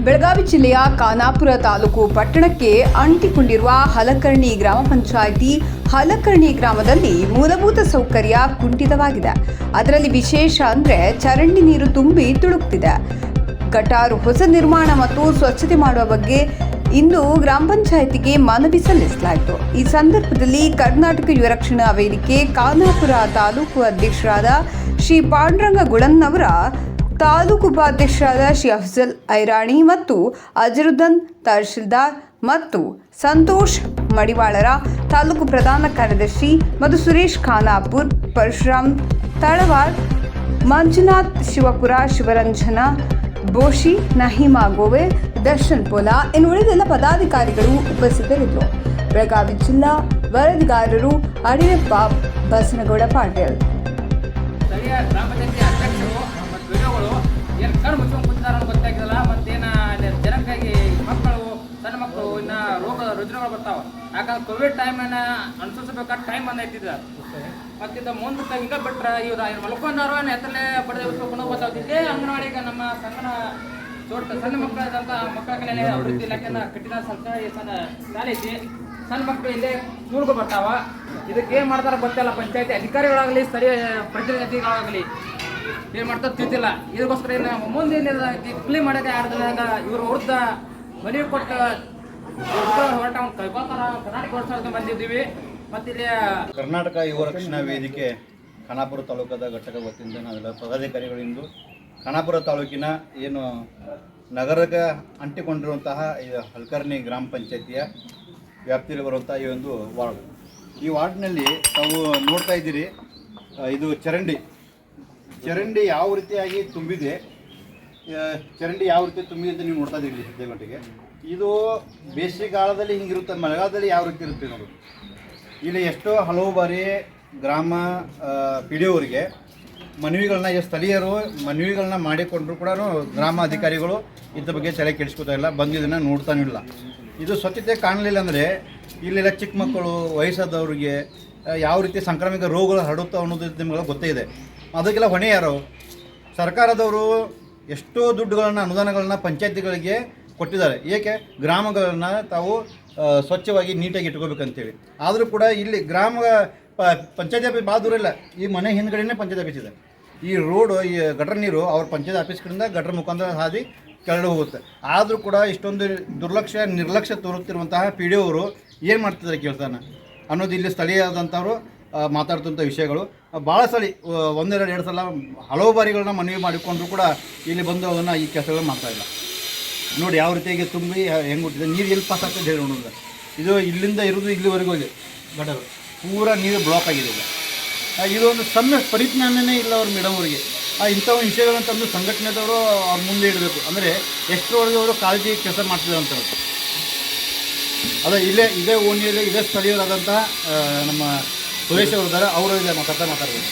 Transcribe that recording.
ಬೆಳಗಾವಿ ಜಿಲ್ಲೆಯ ಖಾನಾಪುರ ತಾಲೂಕು ಪಟ್ಟಣಕ್ಕೆ ಅಂಟಿಕೊಂಡಿರುವ ಹಲಕರ್ಣಿ ಗ್ರಾಮ ಪಂಚಾಯಿತಿ ಹಲಕರ್ಣಿ ಗ್ರಾಮದಲ್ಲಿ ಮೂಲಭೂತ ಸೌಕರ್ಯ ಕುಂಠಿತವಾಗಿದೆ. ಅದರಲ್ಲಿ ವಿಶೇಷ ಅಂದರೆ ಚರಂಡಿ ನೀರು ತುಂಬಿ ತುಳುಕ್ತಿದೆ. ಗಟಾರು ಹೊಸ ನಿರ್ಮಾಣ ಮತ್ತು ಸ್ವಚ್ಛತೆ ಮಾಡುವ ಬಗ್ಗೆ ಇಂದು ಗ್ರಾಮ ಪಂಚಾಯಿತಿಗೆ ಮನವಿ ಸಲ್ಲಿಸಲಾಯಿತು. ಈ ಸಂದರ್ಭದಲ್ಲಿ ಕರ್ನಾಟಕ ಯುವ ರಕ್ಷಣಾ ವೇದಿಕೆ ಖಾನಾಪುರ ತಾಲೂಕು ಅಧ್ಯಕ್ಷರಾದ ಶ್ರೀ ಪಾಂಡುರಂಗ ಗುಳನ್ನವರ, ತಾಲೂಕು ಉಪಾಧ್ಯಕ್ಷರಾದ ಶ್ರೀ ಅಫ್ಜಲ್ ಐರಾಣಿ ಮತ್ತು ಅಜರುದ್ದನ್ ತಹಶೀಲ್ದಾರ್ ಮತ್ತು ಸಂತೋಷ್ ಮಡಿವಾಳರ, ತಾಲೂಕು ಪ್ರಧಾನ ಕಾರ್ಯದರ್ಶಿ ಮತ್ತು ಸುರೇಶ್ ಖಾನಾಪುರ್, ಪರಶುರಾಮ್ ತಳವಾರ್, ಮಂಜುನಾಥ್ ಶಿವಪುರ, ಶಿವರಂಜನ ಬೋಶಿ, ನಹೀಮಾ ಗೋವೆ, ದರ್ಶನ್ ಪೋಲಾ ಇನ್ನು ಉಳಿದೆಲ್ಲ ಪದಾಧಿಕಾರಿಗಳು ಉಪಸ್ಥಿತರಿದ್ದರು. ಬೆಳಗಾವಿ ಜಿಲ್ಲಾ ವರದಿಗಾರರು ಅಡಿಯಪ್ಪ ಬಸನಗೌಡ ಪಾಟೀಲ್. ಸ್ಥಳೀಯ ಗ್ರಾಮ ಪಂಚಾಯತಿ ಅಧ್ಯಕ್ಷರು ಮತ್ತು ವಿಡಿಯೋಗಳು ಏನು ಕಣ್ಣು ಮುಚ್ಕೊಂಡು ಕೂತಾರ ಗೊತ್ತಾಗಿಲ್ಲ. ಮತ್ತೇನು ಜನಕ್ಕಾಗಿ ಮಕ್ಕಳು, ಸಣ್ಣ ಮಕ್ಕಳು ಇನ್ನು ರೋಗ ರುಜಿನಗಳು ಬರ್ತಾವೆ. ಯಾಕಂದ್ರೆ ಕೋವಿಡ್ ಟೈಮನ್ನು ಅನುಸರಿಸಬೇಕಾದ ಟೈಮ್ ಬಂದೈತಿದ್ದ. ಮತ್ತಿದ್ದ ಮುಂದೆ ಹಿಂಗೆ ಬಿಟ್ರೆ ಇವ್ರು ಮಲ್ಕೊಂಡಾರು ಎತ್ತಲೇ ಬಡದೆ ಉಸ್ಕೊಂಡು ಗೊತ್ತಾಗ್ತಿದ್ದೆ. ಅಂಗನವಾಡಿಗೆ ನಮ್ಮ ಸಂಗನ ಸಣ್ಣ ಮಕ್ಕಳಾದಂಥ ಮಕ್ಕಳ ಕಲೆ ಅಭಿವೃದ್ಧಿ ಇಲಾಖೆನ ಕಟ್ಟಿದ ಸರ್ಕಾರಿ ಶಾಲೆ ಐತಿ. ಸಣ್ಣ ಮಕ್ಕಳು ಇಲ್ಲೇ ಸ್ಕೂಲ್ಗೆ ಬರ್ತಾವ. ಇದಕ್ಕೆ ಏನು ಮಾಡ್ತಾರೆ ಗೊತ್ತಿಲ್ಲ. ಪಂಚಾಯತಿ ಅಧಿಕಾರಿಗಳಾಗಲಿ, ಸ್ಥಳೀಯ ಪ್ರತಿನಿಧಿಗಳಾಗಲಿ ಏನು ಮಾಡ್ತಾರೆ ತಿಂತಿಲ್ಲ. ಇದಕ್ಕೋಸ್ಕರ ಏನು ಮುಂದೆ ಕ್ಲೀನ್ ಮಾಡೋಕ್ಕೆ ಯಾರ್ದಾಗ ಇವರು ವಿರುದ್ಧ ಮನವಿ ಕೊಟ್ಟು ಹೊರಟ ಕೈಗೋತಾರ ಕರ್ನಾಟಕ ವರ್ಷ ಬಂದಿದ್ದೀವಿ. ಮತ್ತಿಲ್ಲಿ ಕರ್ನಾಟಕ ಯುವ ರಕ್ಷಣಾ ವೇದಿಕೆ ಖಾನಾಪುರ ತಾಲೂಕದ ಘಟಕ ವತಿಯಿಂದ ನಾವೆಲ್ಲ ಪದಾಧಿಕಾರಿಗಳಿಂದು ಖಾನಾಪುರ ತಾಲೂಕಿನ ಏನು ನಗರಕ್ಕೆ ಅಂಟಿಕೊಂಡಿರುವಂತಹ ಹಲಕರ್ಣಿ ಗ್ರಾಮ ಪಂಚಾಯತಿಯ ವ್ಯಾಪ್ತಿಯಲ್ಲಿ ಬರುವಂಥ ಈ ಒಂದು ವಾರ್ಡ್. ಈ ವಾರ್ಡ್ನಲ್ಲಿ ತಾವು ನೋಡ್ತಾ ಇದ್ದೀರಿ, ಇದು ಚರಂಡಿ ಯಾವ ರೀತಿಯಾಗಿ ತುಂಬಿದೆ, ಚರಂಡಿ ಯಾವ ರೀತಿ ತುಂಬಿದೆ ಅಂತ ನೀವು ನೋಡ್ತಾ ಇದ್ದೀರಿ. ಸದ್ಯ ಗಂಟೆಗೆ ಇದು ಬೇಸಿಗೆಗಾಲದಲ್ಲಿ ಹಿಂಗಿರುತ್ತೆ, ಮಳೆಗಾಲದಲ್ಲಿ ಯಾವ ರೀತಿ ಇರುತ್ತೆ ನೋಡಿ. ಇಲ್ಲಿ ಎಷ್ಟೋ ಹಲವು ಬಾರಿ ಗ್ರಾಮ ಪಿ ಡಿ ಅವರಿಗೆ ಮನವಿಗಳನ್ನ, ಸ್ಥಳೀಯರು ಮನವಿಗಳನ್ನ ಮಾಡಿಕೊಂಡ್ರು ಕೂಡ ಗ್ರಾಮ ಅಧಿಕಾರಿಗಳು ಇದ್ರ ಬಗ್ಗೆ ತಲೆ ಕೆಡಿಸ್ಕೊತಾ ಇಲ್ಲ, ಬಂದಿದ್ದನ್ನು ನೋಡ್ತಾನೂ ಇಲ್ಲ. ಇದು ಸ್ವಚ್ಛತೆ ಕಾಣಲಿಲ್ಲ ಅಂದರೆ ಇಲ್ಲೆಲ್ಲ ಚಿಕ್ಕ ಮಕ್ಕಳು, ವಯಸ್ಸಾದವ್ರಿಗೆ ಯಾವ ರೀತಿ ಸಾಂಕ್ರಾಮಿಕ ರೋಗಗಳು ಹರಡುತ್ತವೆ ಅನ್ನೋದು ನಿಮಗೆಲ್ಲ ಗೊತ್ತೇ ಇದೆ. ಅದಕ್ಕೆಲ್ಲ ಹೊಣೆ ಯಾರು? ಸರ್ಕಾರದವರು ಎಷ್ಟೋ ದುಡ್ಡುಗಳನ್ನು, ಅನುದಾನಗಳನ್ನ ಪಂಚಾಯತಿಗಳಿಗೆ ಕೊಟ್ಟಿದ್ದಾರೆ. ಏಕೆ? ಗ್ರಾಮಗಳನ್ನು ತಾವು ಸ್ವಚ್ಛವಾಗಿ ನೀಟಾಗಿ ಇಟ್ಕೋಬೇಕಂತೇಳಿ. ಆದರೂ ಕೂಡ ಇಲ್ಲಿ ಪಂಚಾಯತಿ ಆಫೀಸ್ ಭಾಳ ದೂರ ಇಲ್ಲ. ಈ ಮನೆ ಹಿಂದ್ಗಡೆನೇ ಪಂಚಾಯತ್ ಆಫೀಸ್ ಇದೆ. ಈ ರೋಡು, ಈ ಗಟರ್ ನೀರು ಅವ್ರ ಪಂಚಾಯತ್ ಆಫೀಸ್ ಕಡೆಯಿಂದ ಗಟರ್ ಮುಖಾಂತರ ಹಾದಿ ಕೆಳಗಡೆ ಹೋಗುತ್ತೆ. ಆದರೂ ಕೂಡ ಇಷ್ಟೊಂದು ನಿರ್ಲಕ್ಷ್ಯ ತೋರುತ್ತಿರುವಂತಹ ಪಿ ಡಿ ಅವರು ಏನು ಮಾಡ್ತಿದ್ದಾರೆ ಕೇಳ್ತಾನೆ ಅನ್ನೋದು ಇಲ್ಲಿ ಸ್ಥಳೀಯರಾದಂಥವ್ರು ಮಾತಾಡ್ತಂಥ ವಿಷಯಗಳು. ಭಾಳ ಸಲ, ಎರಡು ಸಲ ಹಲವು ಬಾರಿಗಳನ್ನ ಮನವಿ ಮಾಡಿಕೊಂಡ್ರು ಕೂಡ ಇಲ್ಲಿ ಬಂದು ಅದನ್ನು ಈ ಕೆಲಸಗಳು ಮಾಡ್ತಾಯಿಲ್ಲ. ನೋಡಿ ಯಾವ ರೀತಿಯಾಗಿ ತುಂಬಿ ಹೆಂಗೆ ಹುಟ್ಟಿದೆ, ನೀರು ಎಲ್ಲಿ ಪಾಸ್ ಆಗ್ತದೆ ಹೇಳಿ ನೋಡಿದ್ರೆ. ಇದು ಇಲ್ಲಿಂದ ಇರೋದು ಇಲ್ಲಿವರೆಗೂ ಇದೆ ಗಟರು, ಪೂರಾ ನೀರು ಬ್ಲಾಕ್ ಆಗಿದೆ. ಇದೊಂದು ಸಣ್ಣ ಪರಿಜ್ಞಾನನೇ ಇಲ್ಲ ಅವ್ರ ಮೇಡಮ್ ಅವರಿಗೆ. ಇಂಥ ಒಂದು ವಿಷಯಗಳನ್ನು ತಂದು ಸಂಘಟನೆದವರು ಅವ್ರ ಮುಂದೆ ಇಡಬೇಕು. ಅಂದರೆ ಎಷ್ಟರವರೆಗೆ ಅವರು ಕಾಳಜಿ ಕೆಲಸ ಮಾಡ್ತಿದ್ದಾರೆ ಅಂತ. ಇದೇ ಓಣಿಯಲ್ಲಿ ಇದೇ ಸ್ಥಳೀಯರಾದಂಥ ನಮ್ಮ ಸುರೇಶ್ ಅವರು ಇದ್ದಾರೆ. ಅವರು ಇದೆ ಮಾತಾಡ್ಬೇಕು.